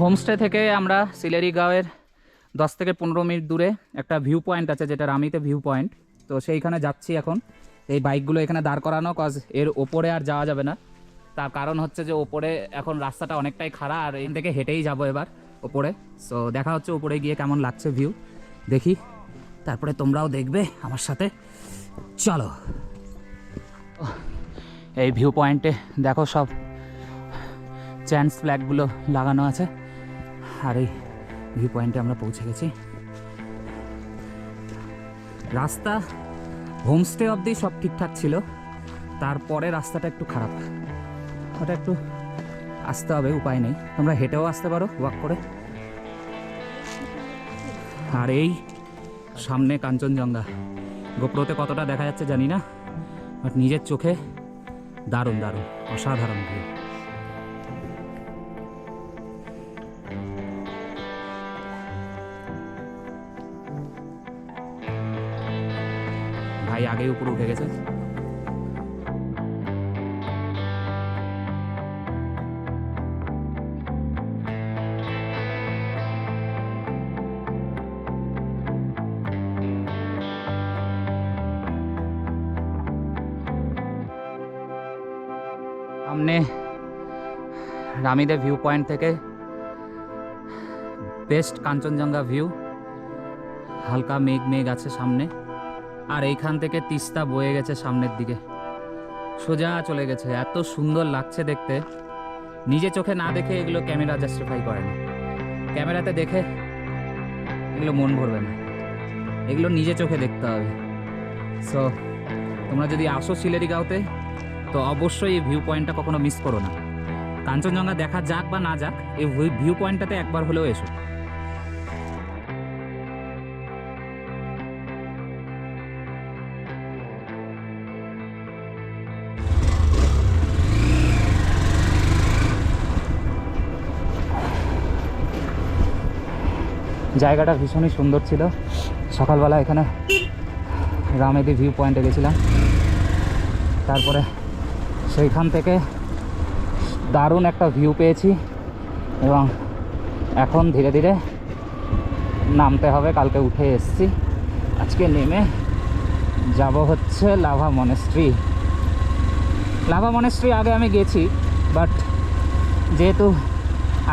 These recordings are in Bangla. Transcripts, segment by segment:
হোমস্টে থেকে আমরা সিলেরি গাঁওয়ের 10 থেকে 15 মিনিট দূরে একটা ভিউ পয়েন্ট আছে, যেটা রামিতে ভিউ পয়েন্ট। তো সেইখানে যাচ্ছি এখন। এই বাইকগুলো এখানে দাঁড় করানো, কজ এর ওপরে আর যাওয়া যাবে না। তার কারণ হচ্ছে যে ওপরে এখন রাস্তাটা অনেকটাই খারাপ, আর এখান থেকে হেঁটেই যাব এবার ওপরে। সো দেখা হচ্ছে ওপরে গিয়ে কেমন লাগছে ভিউ, দেখি, তারপরে তোমরাও দেখবে আমার সাথে। চলো। এই ভিউ পয়েন্টে দেখো সব চ্যান্স ফ্ল্যাগগুলো লাগানো আছে, আর এই ভিউ পয়েন্টে আমরা পৌঁছে গেছি। রাস্তা হোমস্টে অবধি সব ঠিকঠাক ছিল, তারপরে রাস্তাটা একটু খারাপ, ওটা একটু আসতে হবে, উপায় নেই। তোমরা হেঁটেও আসতে পারো, ওয়াক করে। আর এই সামনে কাঞ্চনজঙ্ঘা, গোপ্রোতে কতটা দেখা যাচ্ছে জানি না, বাট নিজের চোখে দারুণ দারুণ অসাধারণ ভিউ। ভাই আগেই উপরে উঠে গেছে। সামনে রামিদে ভিউ পয়েন্ট থেকে বেস্ট কাঞ্চনজঙ্ঘা ভিউ। হালকা মেঘ মেঘ আছে সামনে, আর এইখান থেকে তিস্তা বয়ে গেছে সামনের দিকে, সোজা চলে গেছে। এত সুন্দর লাগছে দেখতে, নিজে চোখে না দেখে এগুলো ক্যামেরা জাস্টিফাই করে না। ক্যামেরাতে দেখে এগুলো মন ভরবে না, এগুলো নিজে চোখে দেখতে হবে। সো তোমরা যদি আসো সিলেরিগাঁওতে, তো অবশ্যই এই ভিউ পয়েন্টটা কখনো মিস করো না। কাঞ্চনজঙ্ঘা দেখা যাক বা না যাক, এই ভিউ পয়েন্টটাতে একবার হলেও এসো। জায়গাটা ভীষণই সুন্দর ছিল। সকালবেলা এখানে রামেদি ভিউ পয়েন্টে গেছিলাম, তারপরে সেইখান থেকে দারুণ একটা ভিউ পেয়েছি, এবং এখন ধীরে ধীরে নামতে হবে। কালকে উঠে এসেছি, আজকে নেমে যাব হচ্ছে লাভা মনেস্ট্রি। লাভা মনেস্ট্রি আগে আমি গেছি, বাট যেহেতু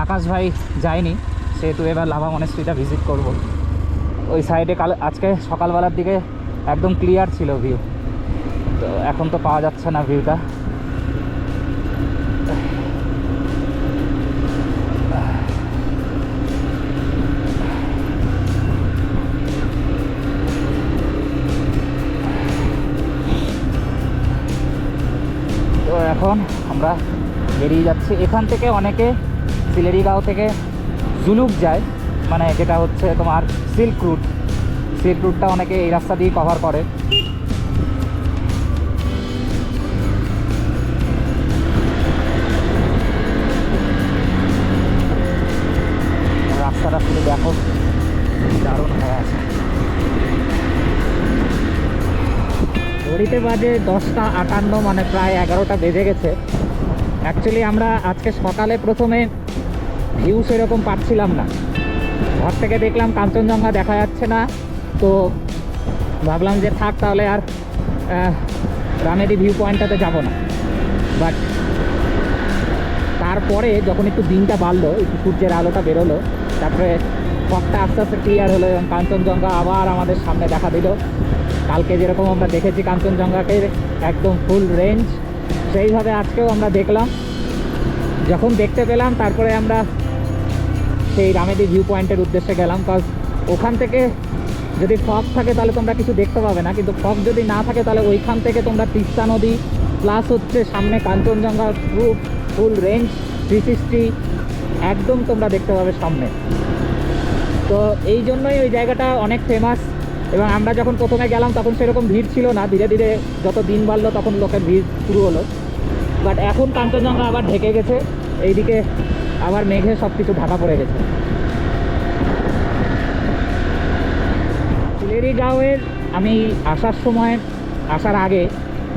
আকাশ ভাই যায়নি, সেহেতু এবার লাভা মনেস্ট্রিটা ভিজিট করব। ওই সাইডে আজকে সকালবেলার দিকে একদম ক্লিয়ার ছিল ভিউ, তো এখন তো পাওয়া যাচ্ছে না ভিউটা। তো এখন আমরা বেরিয়ে যাচ্ছি। এখান থেকে অনেকে সিলেরিগাঁও থেকে জুলুক যায়, মানে যেটা হচ্ছে তোমার সিল্ক রুটটা অনেকে এই রাস্তা দিয়ে কভার করে। রাস্তাটা শুধু দেখো, দারুণ হয়ে আছে। ঘড়িতে বাজে 10:58, মানে প্রায় 11টা বেজে গেছে। অ্যাকচুয়ালি আমরা আজকে সকালে প্রথমে ভিউ সেরকম পাচ্ছিলাম না, ঘর থেকে দেখলাম কাঞ্চনজঙ্ঘা দেখা যাচ্ছে না, তো ভাবলাম যে থাক তাহলে আর রামেদি ভিউ পয়েন্টটাতে যাব না। বাট তারপরে যখন একটু দিনটা বাড়লো, একটু সূর্যের আলোটা বেরোলো, তারপরে ফগটা আস্তে আস্তে ক্লিয়ার হলো এবং কাঞ্চনজঙ্ঘা আবার আমাদের সামনে দেখা দিল। কালকে যেরকম আমরা দেখেছি কাঞ্চনজঙ্ঘাকে একদম ফুল রেঞ্জ, সেইভাবে আজকেও আমরা দেখলাম। যখন দেখতে পেলাম, তারপরে আমরা সেই রামেদি ভিউ পয়েন্টের উদ্দেশ্যে গেলাম, কজ ওখান থেকে যদি ফগ থাকে তাহলে তোমরা কিছু দেখতে পাবে না, কিন্তু ফগ যদি না থাকে তাহলে ওইখান থেকে তোমরা তিস্তা নদী প্লাস হচ্ছে সামনে কাঞ্চনজঙ্ঘা ফুল রেঞ্জ 360 একদম তোমরা দেখতে পাবে সামনে। তো এই জন্যই ওই জায়গাটা অনেক ফেমাস। এবং আমরা যখন প্রথমে গেলাম তখন সেরকম ভিড় ছিল না, ধীরে ধীরে যত দিন বাড়লো তখন লোকের ভিড় শুরু হলো। বাট এখন কাঞ্চনজঙ্ঘা আবার ঢেকে গেছে, এইদিকে আবার মেঘে সব কিছু ঢাকা পড়ে গেছে। সিলেরিগাঁওয়ের আমি আসার আগে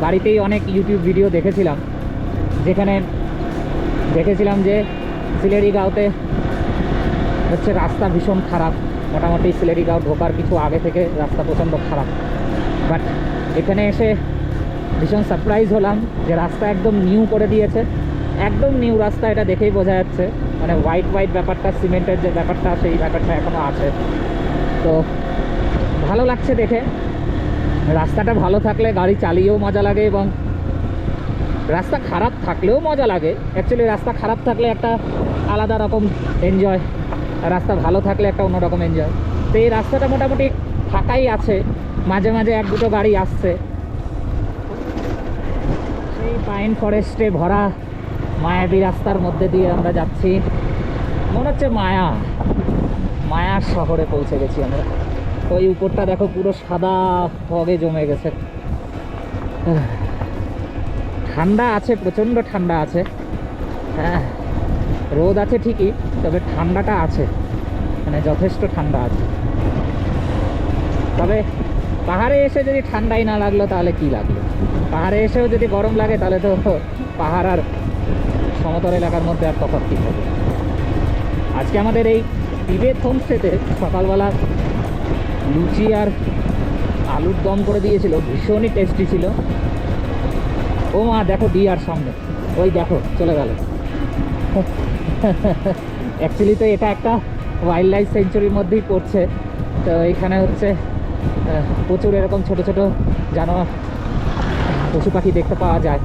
বাড়িতেই অনেক ইউটিউব ভিডিও দেখেছিলাম, যেখানে দেখেছিলাম যে সিলেরিগাঁওতে হচ্ছে রাস্তা ভীষণ খারাপ। মোটামুটি সিলেরিগাঁও ঢোকার কিছু আগে থেকে রাস্তা প্রচণ্ড খারাপ। বাট এখানে এসে ভীষণ সারপ্রাইজ হলাম যে রাস্তা একদম নিউ করে দিয়েছে, একদম নিউ রাস্তা, এটা দেখেই বোঝা যাচ্ছে। মানে হোয়াইট হোয়াইট ব্যাপারটা, সিমেন্টের যে ব্যাপারটা, সেই ব্যাপারটা এখনও আছে। তো ভালো লাগছে দেখে। রাস্তাটা ভালো থাকলে গাড়ি চালিয়েও মজা লাগে, এবং রাস্তা খারাপ থাকলেও মজা লাগে। অ্যাকচুয়ালি রাস্তা খারাপ থাকলে একটা আলাদা রকম এনজয়, রাস্তা ভালো থাকলে একটা অন্যরকম এনজয়। তো এই রাস্তাটা মোটামুটি ফাঁকাই আছে, মাঝে মাঝে এক দুটো গাড়ি আসছে। সেই পাইন ফরেস্টে ভরা মায়াবী রাস্তার মধ্যে দিয়ে আমরা যাচ্ছি। মনে হচ্ছে মায়ার শহরে পৌঁছে গেছি আমরা। ওই উপরটা দেখো পুরো সাদা ফগে জমে গেছে। ঠান্ডা আছে, প্রচণ্ড ঠান্ডা আছে। হ্যাঁ, রোদ আছে ঠিকই, তবে ঠান্ডাটা আছে, মানে যথেষ্ট ঠান্ডা আছে। তবে পাহাড়ে এসে যদি ঠান্ডাই না লাগলো তাহলে কি লাগলো? পাহাড়ে এসেও যদি গরম লাগে তাহলে তো পাহাড় আর সমতল এলাকার মধ্যে আর তফাৎ কী হবে? আজকে আমাদের এই টিবেট হোমস্টেতে সকালবেলা লুচি আর আলুর দম করে দিয়েছিল, ভীষণই টেস্টি ছিল। ও মা, দেখো ডিয়ার সামনে, ওই দেখো চলে গেল। অ্যাকচুয়ালি তো এটা একটা ওয়াইল্ড লাইফ সেঞ্চুরির মধ্যেই পড়ছে। তো এখানে হচ্ছে প্রচুর এরকম ছোট ছোট জানোয়ার, পশু পাখি দেখতে পাওয়া যায়।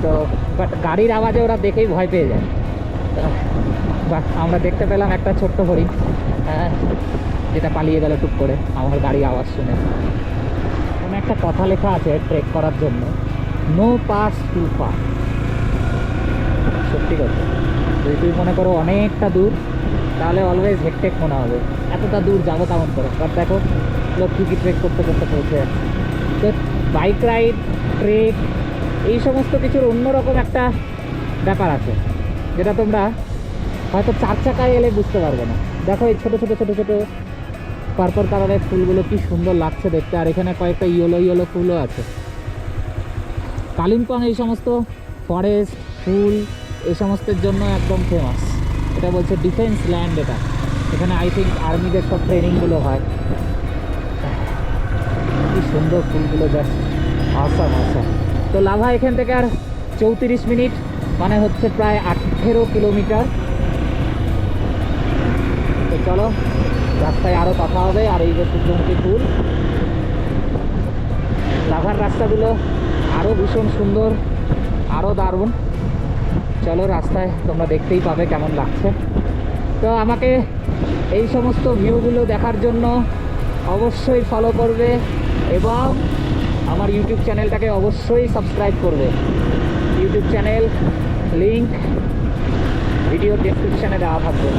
তো বাট গাড়ির আওয়াজে ওরা দেখেই ভয় পেয়ে যায়। বাট আমরা দেখতে পেলাম একটা ছোট্ট হরিণ, যেটা পালিয়ে গেল টুক করে আমার গাড়ি আওয়াজ শুনে। কোনো একটা কথা লেখা আছে ট্রেক করার জন্য, নো পাস টু পাস। সত্যি কথা, যদি তুই মনে করো অনেকটা দূর, তাহলে অলওয়েজ হেকটেক মনে হবে, এতটা দূর যাবো তেমন করে। বাট দেখো লোক ঠিকই ট্রেক করতে করতে পৌঁছে যাচ্ছে। তো বাইক রাইড, ট্রেক, এই সমস্ত কিছুর অন্যরকম একটা ব্যাপার আছে, যেটা তোমরা হয়তো 4 চাকায় এলে বুঝতে পারবে না। দেখো এই ছোটো ছোটো ছোটো ছোটো পার্পল কালারের ফুলগুলো কি সুন্দর লাগছে দেখতে। আর এখানে কয়েকটা ইয়েলো ফুলও আছে। কালিম্পং এই সমস্ত ফরেস্ট, ফুল, এই সমস্তের জন্য একদম ফেমাস। এটা বলছে ডিফেন্স ল্যান্ড এটা। এখানে আই থিঙ্ক আর্মিদের সব ট্রেনিংগুলো হয়। কি সুন্দর ফুলগুলো, জাস্ট আসাম। তো লাভা এখান থেকে আর 34 মিনিট, মানে হচ্ছে প্রায় 18 কিলোমিটার। তো চলো, রাস্তায় আরও কথা হবে। আর এই যে সূর্যমুখী ফুল, লাভার রাস্তাগুলো আরও ভীষণ সুন্দর, আরও দারুণ। চলো, রাস্তায় তোমরা দেখতেই পাবে কেমন লাগছে। তো আমাকে এই সমস্ত ভিউগুলো দেখার জন্য অবশ্যই ফলো করবে, এবং আমার ইউটিউব চ্যানেলটাকে অবশ্যই সাবস্ক্রাইব করবে। ইউটিউব চ্যানেল লিংক ভিডিও ডেসক্রিপশানে দেওয়া থাকবে।